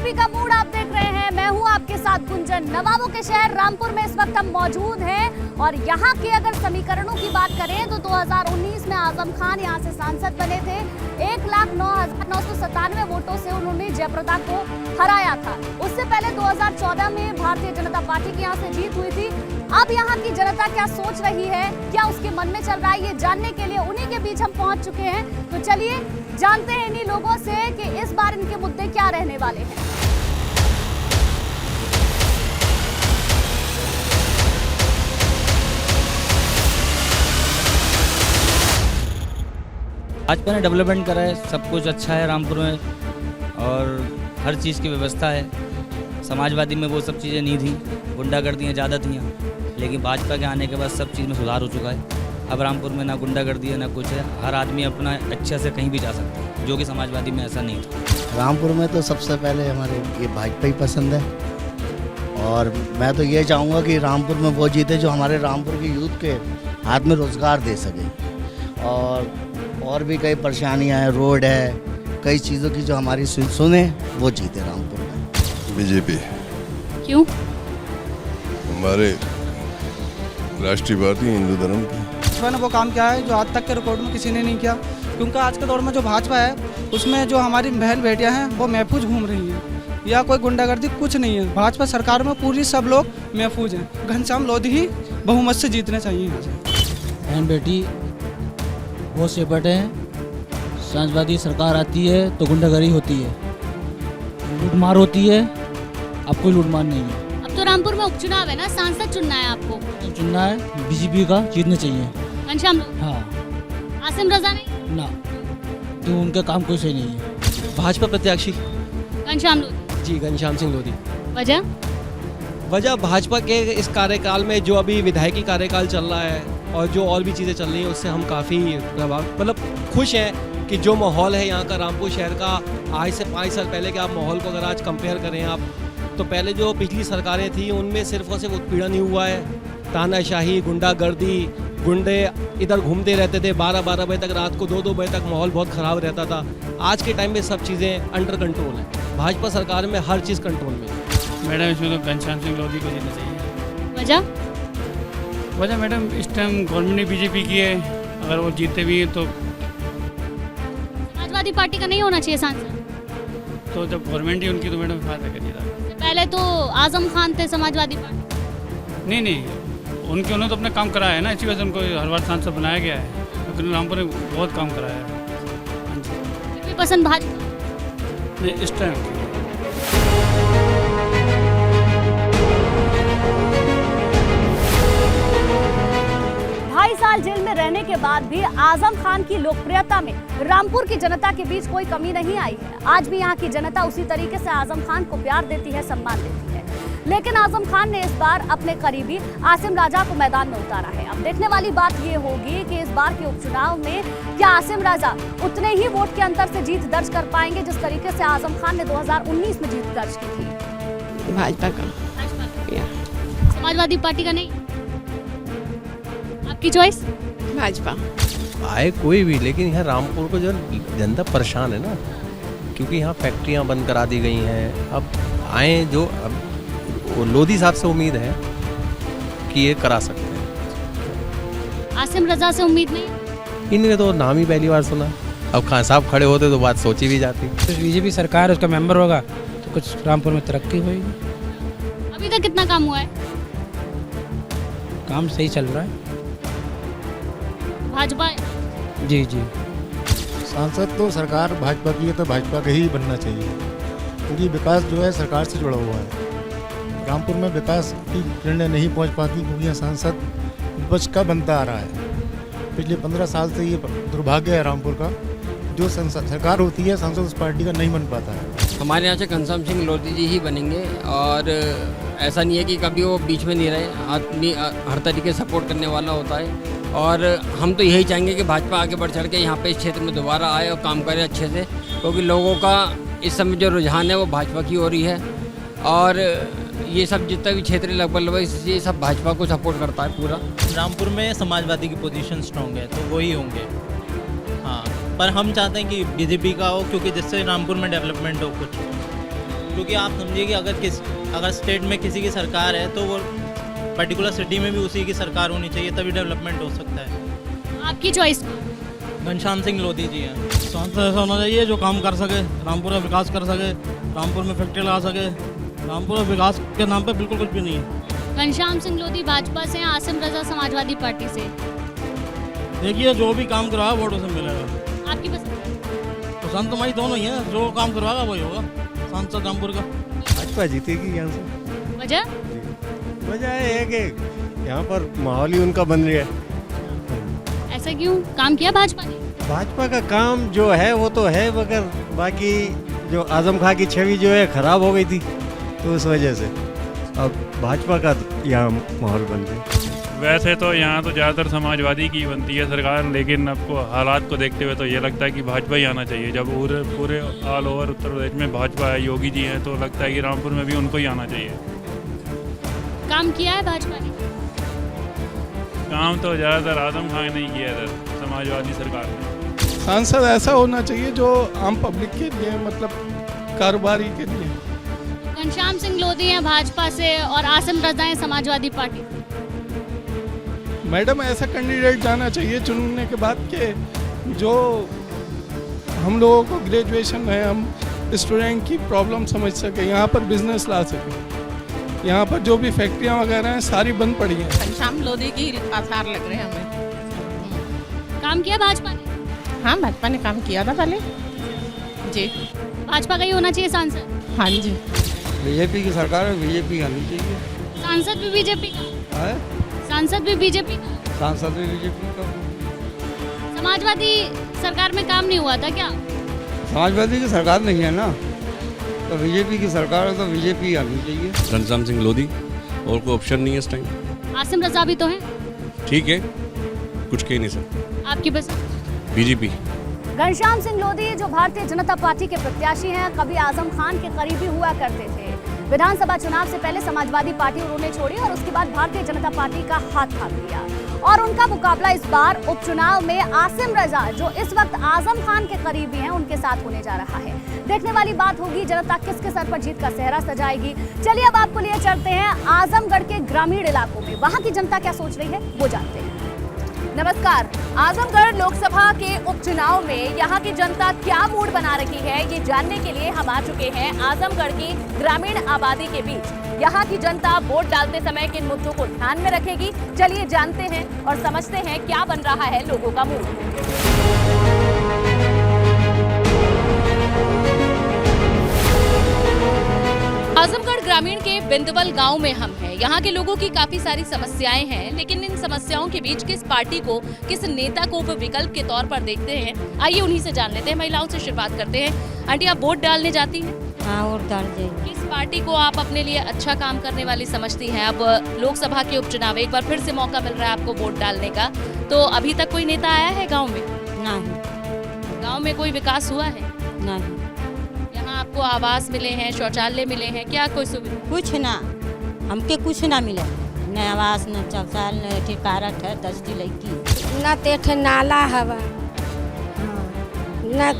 BJP का mood आप देख रहे हैं। मैं हूं आपके साथ गुंजन। नवाबों के शहर रामपुर में इस वक्त हम मौजूद हैं और यहां के अगर समीकरणों की बात करें तो 2019 में आजम खान यहां से सांसद बने थे। 1,09,997 वोटों से उन्होंने जयप्रदा को हराया था। उससे पहले 2014 में भारतीय जनता पार्टी की यहां से जीत हुई थी। अब यहाँ की जनता क्या सोच रही है, क्या उसके मन में चल रहा है, ये जानने के लिए उन्हीं के बीच हम पहुंच चुके हैं। तो चलिए जानते हैं इन्हीं लोगों से कि इस बार इनके मुद्दे क्या रहने वाले हैं। भाजपा ने डेवलपमेंट करा है, सब कुछ अच्छा है रामपुर में और हर चीज़ की व्यवस्था है। समाजवादी में वो सब चीज़ें नहीं थी, गुंडागर्दियाँ ज़्यादा थी, लेकिन भाजपा के आने के बाद सब चीज़ में सुधार हो चुका है। अब रामपुर में ना गुंडागर्दी है ना कुछ है, हर आदमी अपना अच्छे से कहीं भी जा सकता है, जो कि समाजवादी में ऐसा नहीं था। रामपुर में तो सबसे पहले हमारे ये भाजपा ही पसंद है और मैं तो ये चाहूँगा कि रामपुर में वो जीते जो हमारे रामपुर के यूथ के हाथ में रोज़गार दे सके। और भी कई परेशानियाँ हैं, रोड है, कई चीज़ों की जो हमारी सुने वो जीते रामपुर में। बीजेपी। क्यों? हमारे राष्ट्रीय पार्टी हिंदू धर्म की। भाजपा ने वो काम किया है जो आज तक के रिकॉर्ड में किसी ने नहीं किया, क्योंकि आज के दौर में जो भाजपा है उसमें जो हमारी बहन बेटियां हैं वो महफूज घूम रही हैं, या कोई गुंडागर्दी कुछ नहीं है। भाजपा सरकार में पूरी सब लोग महफूज हैं। घनश्याम लोधी ही बहुमत से जीतने चाहिए यहाँ से। बहन बेटी बहुत सेपट है। समाजवादी सरकार आती है तो गुंडागर्दी होती है, लूटमार होती है। अब कोई लूटमार नहीं है। अब तो रामपुर में उपचुनाव है ना, सांसद चुनना है आपको। तो चुनना है बीजेपी का, जीतने चाहिए। घनश्याम हाँ आसिम रजा नहीं ना, तो उनका काम कोई सही नहीं है। भाजपा प्रत्याशी घनश्याम लोधी। जी घनश्याम सिंह लोधी। वजह भाजपा के इस कार्यकाल में जो अभी विधायकी कार्यकाल चल रहा है और जो और भी चीज़ें चल रही हैं उससे हम काफ़ी मतलब खुश हैं कि जो माहौल है यहाँ का रामपुर शहर का, आज से 5 साल पहले के आप माहौल को अगर आज कंपेयर करें आप, तो पहले जो पिछली सरकारें थी उनमें सिर्फ और सिर्फ उत्पीड़न ही हुआ है। तानाशाही, गुंडागर्दी, गुंडे इधर घूमते रहते थे 12-12 बजे तक, रात को 2-2 बजे तक माहौल बहुत ख़राब रहता था। आज के टाइम में सब चीज़ें अंडर कंट्रोल है। भाजपा सरकार में हर चीज़ कंट्रोल में। मैडम इसमें तो घनश्याम सिंह लोधी को जीतना चाहिए। वजह मैडम इस टाइम गवर्नमेंट ने बीजेपी की है, अगर वो जीते भी हैं तो समाजवादी पार्टी का नहीं होना चाहिए सांसद। तो जब गवर्नमेंट ही उनकी तो मैडम फायदा करिएगा। पहले तो आजम खान थे समाजवादी पार्टी। नहीं उन्होंने तो अपना काम कराया है ना, इसी वजह से उनको हर बार सांसद बनाया गया है, लेकिन रामपुर ने बहुत काम कराया है। पसंद भाजपा नहीं इस टाइम। 2.5 साल जेल में रहने के बाद भी आजम खान की लोकप्रियता में रामपुर की जनता के बीच कोई कमी नहीं आई है। आज भी यहाँ की जनता उसी तरीके से आजम खान को प्यार देती है, सम्मान देती है। लेकिन आजम खान ने इस बार अपने करीबी आसिम राजा को मैदान में उतारा है। अब देखने वाली बात ये होगी कि इस बार के उपचुनाव में क्या आसिम राजा उतने ही वोट के अंतर से जीत दर्ज कर पाएंगे जिस तरीके से आजम खान ने 2019 में जीत दर्ज की थी। भाजपा का। समाजवादी पार्टी का नहीं? आपकी चॉइस? भाजपा। आए कोई भी, लेकिन यहाँ रामपुर को जो जनता परेशान है ना, क्योंकि यहाँ फैक्ट्रियाँ बंद करा दी गई हैं। अब आए जो अब लोधी साहब से उम्मीद है कि ये करा सकते हैं। आसिम रजा से उम्मीद नहीं? इनके तो नाम ही पहली बार सुना। अब खान साहब खड़े होते तो बात सोची भी जाती। तो बीजेपी सरकार उसका मेंबर होगा तो कुछ रामपुर में तरक्की होगी। अभी तक कितना काम हुआ है? काम सही चल रहा है। भाजपा? जी सांसद तो सरकार भाजपा की है तो भाजपा का ही बनना चाहिए, क्योंकि विकास जो है सरकार से जुड़ा हुआ है। रामपुर में विकास की किरणें नहीं पहुंच पाती क्योंकि यह सांसद विपक्ष का बनता आ रहा है। पिछले 15 साल से ये दुर्भाग्य है रामपुर का, जो सरकार होती है सांसद उस पार्टी का नहीं बन पाता है। हमारे यहाँ से घनश्याम सिंह लोधी जी ही बनेंगे और ऐसा नहीं है कि कभी वो बीच में नहीं रहे। आदमी हर तरीके से सपोर्ट करने वाला होता है और हम तो यही चाहेंगे कि भाजपा आगे बढ़ चढ़ के यहाँ पे इस क्षेत्र में दोबारा आए और काम करे अच्छे से, क्योंकि लोगों का इस समय जो रुझान है वो भाजपा की ओर ही है और ये सब जितना भी क्षेत्र लगभग ये सब भाजपा को सपोर्ट करता है पूरा। रामपुर में समाजवादी की पोजीशन स्ट्रॉन्ग है तो वही होंगे। हाँ, पर हम चाहते हैं कि बीजेपी का हो, क्योंकि जिससे रामपुर में डेवलपमेंट हो कुछ। क्योंकि आप समझिए कि अगर स्टेट में किसी की सरकार है तो वो पर्टिकुलर सिटी में भी उसी की सरकार होनी चाहिए, तभी डेवलपमेंट हो सकता है। आपकी चॉइस? घनश्याम सिंह लोधी जी हैं। सांसद ऐसा होना चाहिए जो काम कर सके, रामपुर में विकास कर सके, रामपुर में फैक्ट्री लगा सके। रामपुर में विकास के नाम पे बिल्कुल कुछ भी नहीं है। घनश्याम सिंह लोधी भाजपा से, आसिम रजा समाजवादी पार्टी से। देखिए जो भी काम करवाया वोट उसे मिलेगा। आपकी पसंद? पसंद तो वही दोनों ही है, जो काम करवाएगा वही होगा सांसद रामपुर का। भाजपा जीतेगी यहाँ से। वजह? वजह है कि यहाँ पर माहौल ही उनका बन रहा है। ऐसा क्यों? काम किया भाजपा ने? भाजपा का काम जो है वो तो है, मगर बाकी जो आजम खां की छवि जो है खराब हो गई थी, तो उस वजह से अब भाजपा का यहाँ माहौल बन रहा है। वैसे तो यहाँ तो ज़्यादातर समाजवादी की बनती है सरकार, लेकिन आपको हालात को देखते हुए तो ये लगता है कि भाजपा ही आना चाहिए। जब पूरे ऑल ओवर उत्तर प्रदेश में भाजपा है, योगी जी हैं, तो लगता है कि रामपुर में भी उनको ही आना चाहिए। काम किया है भाजपा ने? काम तो ज़्यादातर आजम खान ने ही किया इधर समाजवादी सरकार ने। सांसद ऐसा होना चाहिए जो आम पब्लिक के लिए, मतलब कारोबारी के लिए। घनश्याम सिंह लोधी हैं भाजपा से और आसिम रजा हैं समाजवादी पार्टी। मैडम ऐसा कैंडिडेट जाना चाहिए चुनने के बाद के जो हम लोगों को ग्रेजुएशन है, हम स्टूडेंट की प्रॉब्लम समझ सके, यहाँ पर बिजनेस ला सके। यहाँ पर जो भी फैक्ट्रियाँ वगैरह हैं सारी बंद पड़ी हैं। घनश्याम लोधी की आसार लग रहे हैं हमें। काम किया भाजपा ने? हाँ, भाजपा ने काम किया था पहले जी। भाजपा का ही होना चाहिए सांसद? हाँ जी। बीजेपी की सरकार है, बीजेपी आनी चाहिए। सांसद भी बीजेपी का? सांसद भी बीजेपी का? सांसद भी बीजेपी का। समाजवादी सरकार में काम नहीं हुआ था क्या? समाजवादी की सरकार नहीं है ना, तो बीजेपी की सरकार है, तो बीजेपी आनी चाहिए। घनश्याम सिंह लोधी, और कोई ऑप्शन नहीं है इस टाइम। आसिम रजा भी तो हैं। ठीक है, कुछ कह नहीं सकते। आपकी बस? बीजेपी। घनश्याम सिंह लोधी जो भारतीय जनता पार्टी के प्रत्याशी हैं, कभी आजम खान के करीबी हुआ करते थे। विधानसभा चुनाव से पहले समाजवादी पार्टी उन्होंने छोड़ी और उसके बाद भारतीय जनता पार्टी का हाथ थाम लिया और उनका मुकाबला इस बार उपचुनाव में आसिम रजा, जो इस वक्त आजम खान के करीबी हैं, उनके साथ होने जा रहा है। देखने वाली बात होगी जनता किसके सर पर जीत का सेहरा सजाएगी। चलिए अब आपको लिए चलते हैं आजमगढ़ के ग्रामीण इलाकों में, वहां की जनता क्या सोच रही है वो जानते हैं। नमस्कार। आजमगढ़ लोकसभा के उपचुनाव में यहाँ की जनता क्या मूड बना रही है, ये जानने के लिए हम आ चुके हैं आजमगढ़ की ग्रामीण आबादी के बीच। यहाँ की जनता वोट डालते समय किन मुद्दों को ध्यान में रखेगी, चलिए जानते हैं और समझते हैं क्या बन रहा है लोगों का मूड। आजमगढ़ ग्रामीण के बिंदवल गांव में हम हैं। यहाँ के लोगों की काफी सारी समस्याएं हैं, लेकिन इन समस्याओं के बीच किस पार्टी को, किस नेता को विकल्प के तौर पर देखते हैं, आइए उन्हीं से जान लेते हैं। महिलाओं से शुरुआत करते हैं। आंटी, आप वोट डालने जाती हैं? हाँ, वोट डाल देंगे। किस पार्टी को आप अपने लिए अच्छा काम करने वाली समझती हैं? अब लोकसभा के उपचुनाव, एक बार फिर से मौका मिल रहा है आपको वोट डालने का, तो अभी तक कोई नेता आया है गाँव में? नहीं। गाँव में कोई विकास हुआ है? नहीं। आपको आवास मिले हैं, शौचालय मिले हैं, क्या कोई सुविधा? कुछ ना, हमके कुछ ना मिला, न आवास, न शौचालय, न ठिकारत है 10 की लड़की, न तेठ नाला हवा, न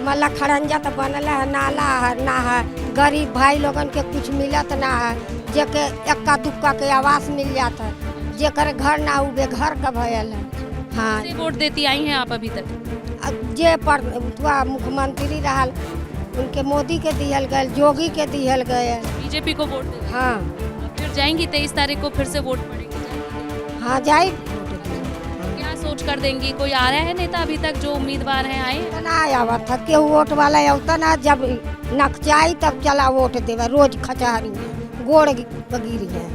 मतलब खड़ंजा तो बनल है, नाला है ना है, गरीब भाई लोगन के कुछ मिलत ना है, जेके एक्का दुक्का के आवास मिल जाता है, जेकर घर ना हुए घर का भयल है। हाँ, वोट देती आई हैं आप अभी तक? जे पर मुख्यमंत्री रहा उनके मोदी के दिहल गए, जोगी के दिहल गए। बीजेपी को वोट दे? हाँ। अब फिर जाएंगी 23 तारीख को, फिर से वोट पड़ेगी? हाँ, जाए। क्या सोच कर देंगी? कोई आ रहा है नेता अभी तक जो उम्मीदवार हैं, आए? ना आया था के वोट वाला होता ना, जब नकचाई तब चला वोट देवा, रोज खचारी गोड़ बगीरी है।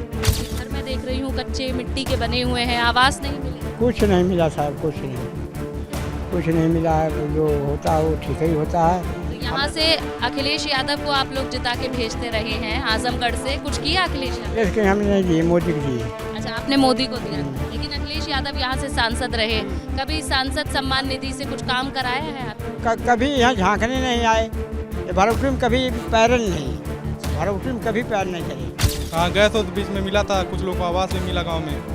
घर में देख रही हूँ कच्चे मिट्टी के बने हुए हैं, आवास नहीं मिले? कुछ नहीं मिला साहब, कुछ नहीं मिला। जो होता है वो ठीक ही होता है। यहाँ से अखिलेश यादव को आप लोग जिता के भेजते रहे हैं आजमगढ़ से, कुछ किया अखिलेश यादव? लेकिन हमने दिए, मोदी को दिए। अच्छा, आपने मोदी को दिया, लेकिन अखिलेश यादव यहाँ से सांसद रहे, कभी सांसद सम्मान निधि से कुछ काम कराया है आप? कभी यहाँ झांकने नहीं आए, भरौटी में कभी पैरल नहीं, भरौटी में कभी पैर नहीं चले। हाँ, गए तो बीच में मिला था, कुछ लोग को आवास भी मिला गाँव में।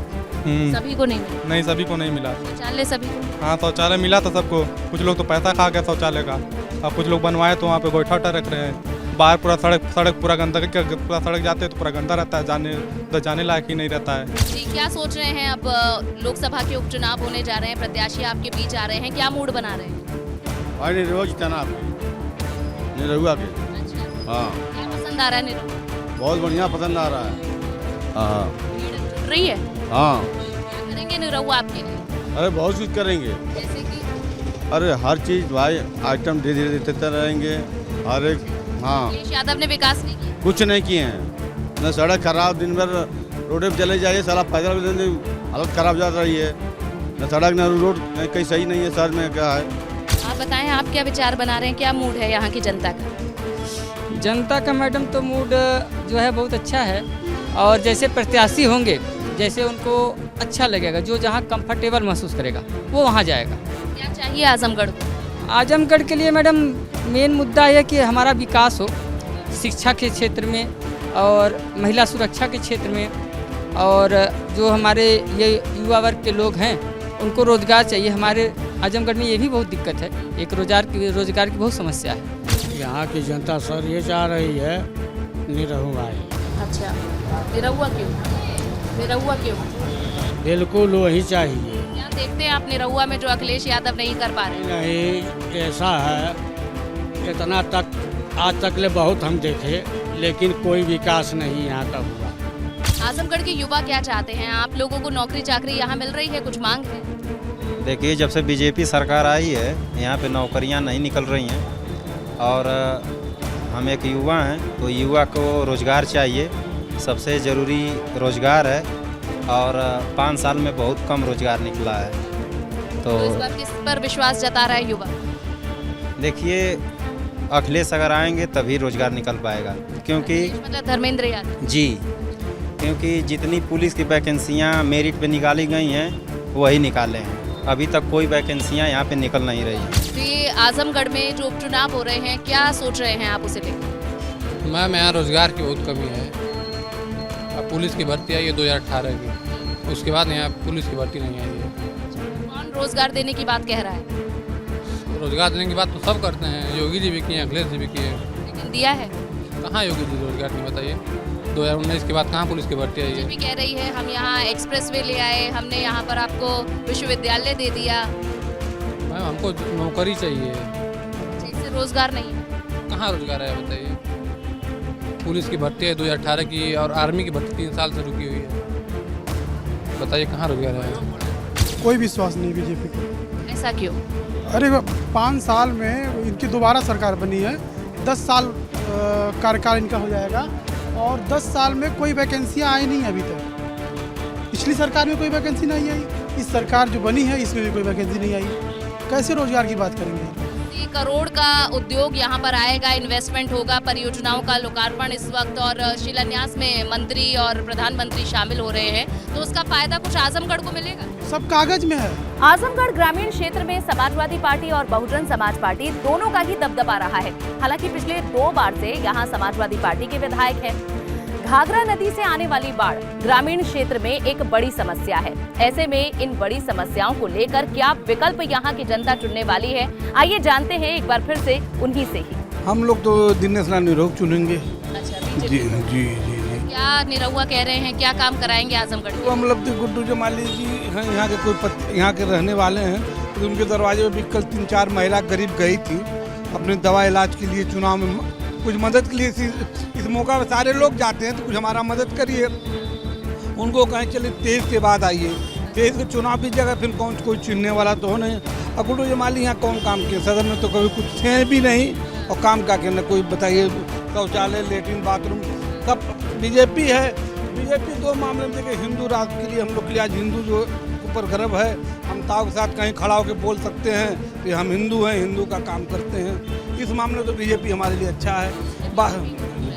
सभी को नहीं मिला? नहीं, सभी को नहीं मिला। शौचालय सभी को? हाँ, शौचालय मिला था सबको। कुछ लोग तो पैसा खा गए शौचालय का, अब कुछ लोग बनवाए तो वहाँ पे गोइठा रख रहे हैं, बाहर पूरा सड़क पूरा गंदा, पूरा सड़क जाते हैं तो पूरा गंदा रहता है, जाने लायक ही नहीं रहता है। जी, क्या सोच रहे हैं? अब लोकसभा के उपचुनाव होने जा रहे हैं, प्रत्याशी आपके बीच आ रहे हैं, क्या मूड बना रहे हैं? अरे रोज तनाव निरहुआ के। अच्छा, हाँ, क्या पसंद आ रहा है निरहुआ? बहुत बढ़िया पसंद आ रहा है। हाँ टूट रही है? हाँ। क्या करेंगे निरहुआ आपके लिए? अरे बहुत चीज़ करेंगे। जैसे कि अरे हर चीज़ भाई आइटम धीरे धीरे देते रहेंगे हर एक। हाँ, अखिलेश यादव ने विकास नहीं किया? कुछ नहीं किए हैं। न सड़क खराब, दिन भर रोड पे चले जाइए, साला पैदल हालत खराब जा रही है। न सड़क न रोड कहीं सही नहीं है शहर में, क्या है? आप बताएं, आप क्या विचार बना रहे हैं, क्या मूड है यहाँ की जनता का? जनता का मैडम तो मूड जो है बहुत अच्छा है, और जैसे प्रत्याशी होंगे, जैसे उनको अच्छा लगेगा, जो जहाँ कंफर्टेबल महसूस करेगा वो वहाँ जाएगा। क्या चाहिए आजमगढ़ को? आजमगढ़ के लिए मैडम मेन मुद्दा है कि हमारा विकास हो, शिक्षा के क्षेत्र में और महिला सुरक्षा के क्षेत्र में, और जो हमारे ये युवा वर्ग के लोग हैं उनको रोज़गार चाहिए। हमारे आजमगढ़ में ये भी बहुत दिक्कत है, एक रोज़गार की बहुत समस्या है। यहाँ की जनता सर ये चाह रही है निरहुआ आए। अच्छा, निरहुआ क्यों? निरहुआ क्यों? बिल्कुल वही चाहिए। क्या देखते हैं आप निरहुआ में जो अखिलेश यादव नहीं कर पा रहे? नहीं, ऐसा है, इतना तक आज तक ले बहुत हम देखे, लेकिन कोई विकास नहीं यहाँ का हुआ। आजमगढ़ के युवा क्या चाहते हैं? आप लोगों को नौकरी चाकरी यहाँ मिल रही है, कुछ मांग है? देखिए, जब से बीजेपी सरकार आई है यहाँ पे नौकरियाँ नहीं निकल रही हैं, और हम एक युवा हैं तो युवा को रोज़गार चाहिए, सबसे ज़रूरी रोज़गार है, और 5 साल में बहुत कम रोज़गार निकला है। तो इस बार किस पर विश्वास जता रहा है युवा? देखिए, अखिलेश अगर आएंगे तभी रोज़गार निकल पाएगा, क्योंकि मतलब धर्मेंद्र यादव जी, क्योंकि जितनी पुलिस की वैकेंसियाँ मेरिट पे निकाली गई हैं वही निकाले हैं, अभी तक कोई वैकेंसियाँ यहाँ पे निकल नहीं रही हैं। तो ये आजमगढ़ में जो उपचुनाव हो रहे हैं, क्या सोच रहे हैं आप उसे लेकर? मैम, यहाँ रोज़गार की बहुत कमी है। अब पुलिस की भर्ती आई है 2018 की, उसके बाद यहाँ पुलिस की भर्ती नहीं आई है। कौन रोज़गार देने की बात कह रहा है? रोज़गार देने की बात तो सब करते हैं, योगी जी भी किए, अखिलेश जी भी किए, लेकिन दिया है? कहाँ योगी जी रोज़गार नहीं, बताइए। 2019 के बाद कहाँ पुलिस की भर्ती आई है? भी कह रही है हम यहाँ एक्सप्रेसवे ले आए, हमने यहाँ पर आपको विश्वविद्यालय दे दिया। मैम, हमको नौकरी चाहिए। इससे रोज़गार नहीं है? कहाँ रोज़गार है बताइए। पुलिस की भर्ती है 2018 की, और आर्मी की भर्ती 3 साल से रुकी हुई है, बताइए कहाँ रोज़गार है? कोई विश्वास नहीं बीजेपी को। ऐसा क्यों? अरे 5 साल में इनकी दोबारा सरकार बनी है, 10 साल कार्यकाल इनका हो जाएगा, और 10 साल में कोई वैकेंसियाँ आई नहीं अभी तक। पिछली सरकार में कोई वैकेंसी नहीं आई, इस सरकार जो बनी है इसमें भी कोई वैकेंसी नहीं आई, कैसे रोजगार की बात करेंगे? 80 करोड़ का उद्योग यहाँ पर आएगा, इन्वेस्टमेंट होगा, परियोजनाओं का लोकार्पण इस वक्त और शिलान्यास में मंत्री और प्रधानमंत्री शामिल हो रहे हैं, तो उसका फायदा कुछ आजमगढ़ को मिलेगा? सब कागज में है। आजमगढ़ ग्रामीण क्षेत्र में समाजवादी पार्टी और बहुजन समाज पार्टी दोनों का ही दबदबा रहा है। हालांकि पिछले 2 बार से यहाँ समाजवादी पार्टी के विधायक हैं। घाघरा नदी से आने वाली बाढ़ ग्रामीण क्षेत्र में एक बड़ी समस्या है। ऐसे में इन बड़ी समस्याओं को लेकर क्या विकल्प यहाँ की जनता चुनने वाली है, आइए जानते हैं एक बार फिर से उन्हीं से ही। हम लोग तो दिनेश लाल निरहुआ चुनेंगे। अच्छा, जी जी जी। क्या निरहुआ कह रहे हैं, क्या काम कराएंगे आजमगढ़ में? तो हम लोग गुड्डू जमाली जी हैं, यहाँ के कोई यहाँ के रहने वाले हैं, तो उनके दरवाजे में भी कल 3-4 महिला गरीब गई थी अपने दवा इलाज के लिए, चुनाव में कुछ मदद के लिए। इस मौका पर सारे लोग जाते हैं तो कुछ हमारा मदद करिए। उनको कहें चलिए 23 के बाद आइए, 23 के चुनाव की जगह फिर कोई चुनने वाला तो हो नहीं। और गुड्डू जमाली यहाँ कौन काम किए? सदन में तो कभी कुछ थे भी नहीं, और काम का के न कोई बताइए, शौचालय, लेटरिन, बाथरूम सब बीजेपी है। बीजेपी 2 मामले में देखिए, हिंदू राष्ट्र के लिए हम लोग के लिए आज हिंदू जो ऊपर गर्व है, हम ताव के साथ कहीं खड़ा होकर बोल सकते हैं कि हम हिंदू हैं, हिंदू का काम करते हैं। इस मामले में तो बीजेपी हमारे लिए अच्छा है।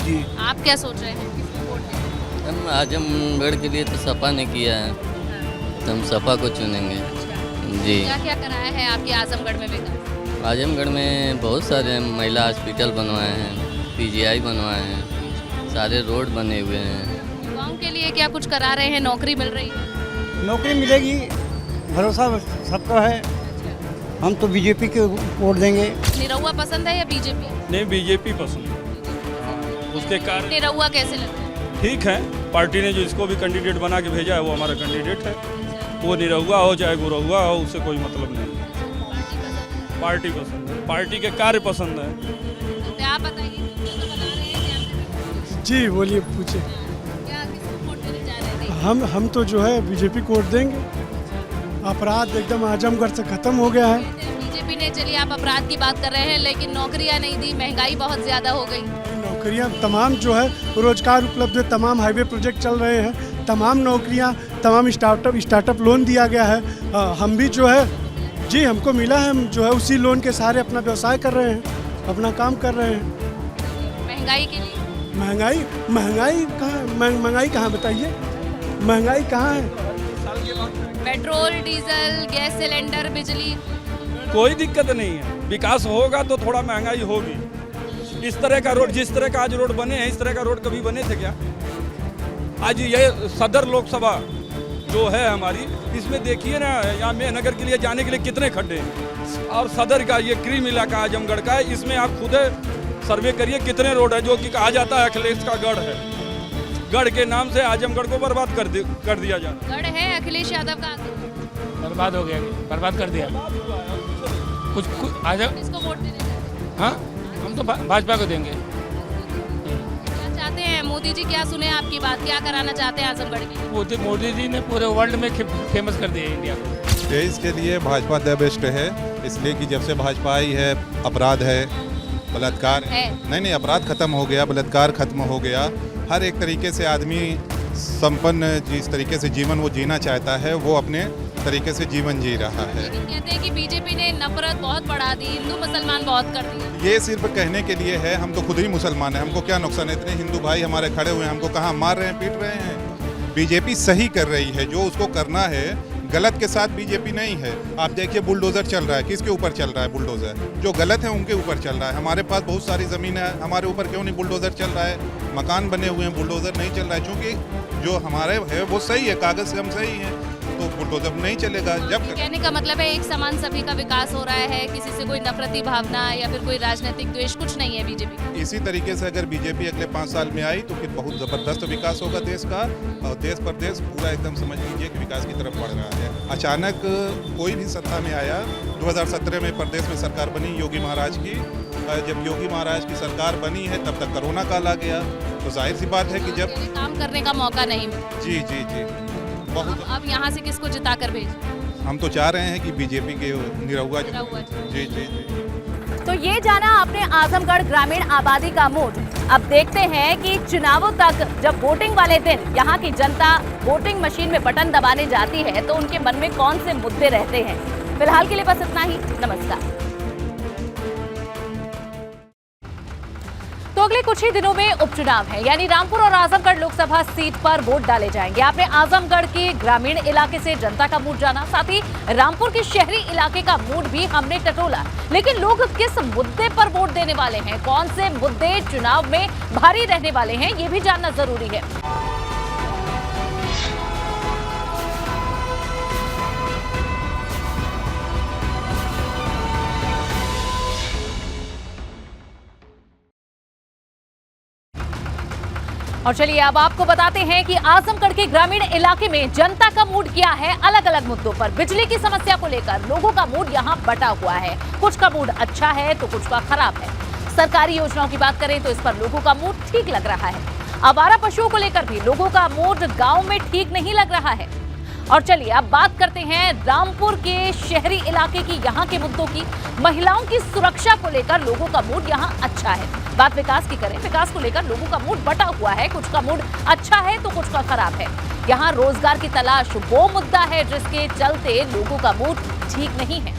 जी, आप क्या सोच रहे हैं? हम आजमगढ़ के लिए तो सपा ने किया है, तो हम सपा को चुनेंगे। जी। क्या क्या कराया है आपके आजमगढ़ में विकास? आजमगढ़ में बहुत सारे महिला हॉस्पिटल बनवाए हैं, पीजीआई बनवाए हैं, सारे रोड बने हुए हैं। युवाओं के लिए क्या कुछ करा रहे हैं? नौकरी मिल रही है? नौकरी मिलेगी, भरोसा सबका है। हम तो बीजेपी के वोट देंगे। निरहुआ पसंद है या बीजेपी? नहीं, बीजेपी पसंद है। उसके कारण निरहुआ कैसे लगता है? ठीक है, पार्टी ने जो इसको भी कैंडिडेट बना के भेजा है वो हमारा कैंडिडेट है। वो निरहुआ हो चाहे गुरहुआ हो, उससे कोई मतलब नहीं है। पार्टी पसंद है, पार्टी के कार्य पसंद है। तो आप बताइए, जी बोलिए, पूछिए। क्या किसको वोट देने जा रहे थे? हम तो जो है बीजेपी को वोट देंगे। अपराध एकदम आजमगढ़ से खत्म हो गया है। बीजेपी ने, चलिए आप अपराध की बात कर रहे हैं, लेकिन नौकरियां नहीं दी, महंगाई बहुत ज्यादा हो गई। नौकरियां तमाम जो है रोजगार उपलब्ध है, तमाम हाईवे प्रोजेक्ट चल रहे हैं, तमाम नौकरियां, तमाम स्टार्टअप लोन दिया गया है। हम भी जो है जी हमको मिला है, हम जो है उसी लोन के सहारे अपना व्यवसाय कर रहे हैं, अपना काम कर रहे हैं। महंगाई के लिए महंगाई कहाँ बताइए, महंगाई कहाँ है? पेट्रोल, डीजल, गैस सिलेंडर, बिजली, कोई दिक्कत नहीं है। विकास होगा तो थोड़ा महंगाई होगी। इस तरह का रोड, जिस तरह का आज रोड बने हैं, इस तरह का रोड कभी बने थे क्या? आज ये सदर लोकसभा जो है हमारी, इसमें देखिए ना, यहाँ मेहनगर के लिए जाने के लिए कितने खड्डे हैं। और सदर का ये क्रीम इलाका आजमगढ़ का है, इसमें आप खुद सर्वे करिए कितने रोड है, जो कि कहा जाता है अखिलेश का गढ़ है। गढ़ के नाम से आजमगढ़ को बर्बाद कर दिया जा रहा है। गढ़ है अखिलेश यादव का, बर्बाद हो गया, बर्बाद कर दिया कुछ आ जाओ। किसको वोट देने जा रहे हैं? हाँ, हम तो भाजपा को देंगे। क्या चाहते हैं मोदी जी? क्या सुने आपकी बात, क्या कराना चाहते हैं आजमगढ़ के? मोदी जी ने पूरे वर्ल्ड में फेमस कर दिया इंडिया को। देश के लिए भाजपा द बेस्ट है, इसलिए कि जब से भाजपा आई है, अपराध है, बलात्कार है, नहीं अपराध खत्म हो गया, बलात्कार खत्म हो गया। हर एक तरीके से आदमी संपन्न जिस तरीके से जीवन वो जीना चाहता है, वो अपने तरीके से जीवन जी रहा है। लेकिन कहते हैं कि बीजेपी ने नफरत बहुत बढ़ा दी, हिंदू मुसलमान बहुत कर दिया। ये सिर्फ कहने के लिए है, हम तो खुद ही मुसलमान हैं, हमको क्या नुकसान है? इतने हिंदू भाई हमारे खड़े हुए हैं, हमको कहाँ मार रहे हैं, पीट रहे हैं। बीजेपी सही कर रही है, जो उसको करना है। गलत के साथ बीजेपी नहीं है। आप देखिए बुलडोजर चल रहा है, किसके ऊपर चल रहा है बुलडोजर? जो गलत है उनके ऊपर चल रहा है। हमारे पास बहुत सारी ज़मीन है, हमारे ऊपर क्यों नहीं बुलडोजर चल रहा है? मकान बने हुए हैं, बुलडोजर नहीं चल रहा है, क्योंकि जो हमारे है वो सही है, कागज़ से हम सही हैं, तो बुलडोजर नहीं चलेगा। जब कहने का मतलब है एक समान सभी का विकास हो रहा है, किसी से कोई नफरती भावना या फिर कोई राजनीतिक द्वेष कुछ नहीं है बीजेपी। इसी तरीके से अगर बीजेपी अगले 5 साल में आई तो फिर बहुत ज़बरदस्त विकास होगा देश का, और देश प्रदेश पूरा एकदम समझ लीजिए कि विकास की तरफ बढ़ रहा है। अचानक कोई भी सत्ता में आया, 2017 में प्रदेश में सरकार बनी योगी महाराज की। जब योगी महाराज की सरकार बनी है तब तक कोरोना काल आ गया, तो जाहिर सी बात है कि जब काम करने का मौका नहीं मिला। जी जी जी बहुत। अब यहाँ से किसको जिता कर भेज? हम तो चाह रहे हैं कि बीजेपी के निरहुआ जी जी जी। तो ये जाना आपने आजमगढ़ ग्रामीण आबादी का मूड। अब देखते हैं कि चुनावों तक जब वोटिंग वाले दिन यहाँ की जनता वोटिंग मशीन में बटन दबाने जाती है तो उनके मन में कौन से मुद्दे रहते हैं। फिलहाल के लिए बस इतना ही, नमस्कार। तो अगले कुछ ही दिनों में उपचुनाव है, यानी रामपुर और आजमगढ़ लोकसभा सीट पर वोट डाले जाएंगे। आपने आजमगढ़ के ग्रामीण इलाके से जनता का मूड जाना, साथ ही रामपुर के शहरी इलाके का मूड भी हमने टटोला। लेकिन लोग किस मुद्दे पर वोट देने वाले हैं, कौन से मुद्दे चुनाव में भारी रहने वाले हैं, ये भी जानना जरूरी है। और चलिए अब आपको बताते हैं कि आजमगढ़ के ग्रामीण इलाके में जनता का मूड क्या है। अलग अलग मुद्दों पर बिजली की समस्या को लेकर लोगों का मूड यहां बटा हुआ है। कुछ का मूड अच्छा है तो कुछ का खराब है। सरकारी योजनाओं की बात करें तो इस पर लोगों का मूड ठीक लग रहा है। आवारा पशुओं को लेकर भी लोगों का मूड गांव में ठीक नहीं लग रहा है। और चलिए अब बात करते हैं रामपुर के शहरी इलाके की, यहाँ के मुद्दों की। महिलाओं की सुरक्षा को लेकर लोगों का मूड यहाँ अच्छा है। बात विकास की करें, विकास को लेकर लोगों का मूड बटा हुआ है। कुछ का मूड अच्छा है तो कुछ का खराब है। यहाँ रोजगार की तलाश वो मुद्दा है जिसके चलते लोगों का मूड ठीक नहीं है।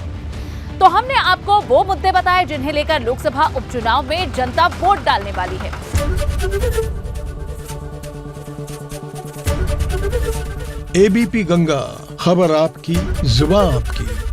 तो हमने आपको वो मुद्दे बताए जिन्हें लेकर लोकसभा उपचुनाव में जनता वोट डालने वाली है। एबीपी गंगा, खबर आपकी, जुबान आपकी।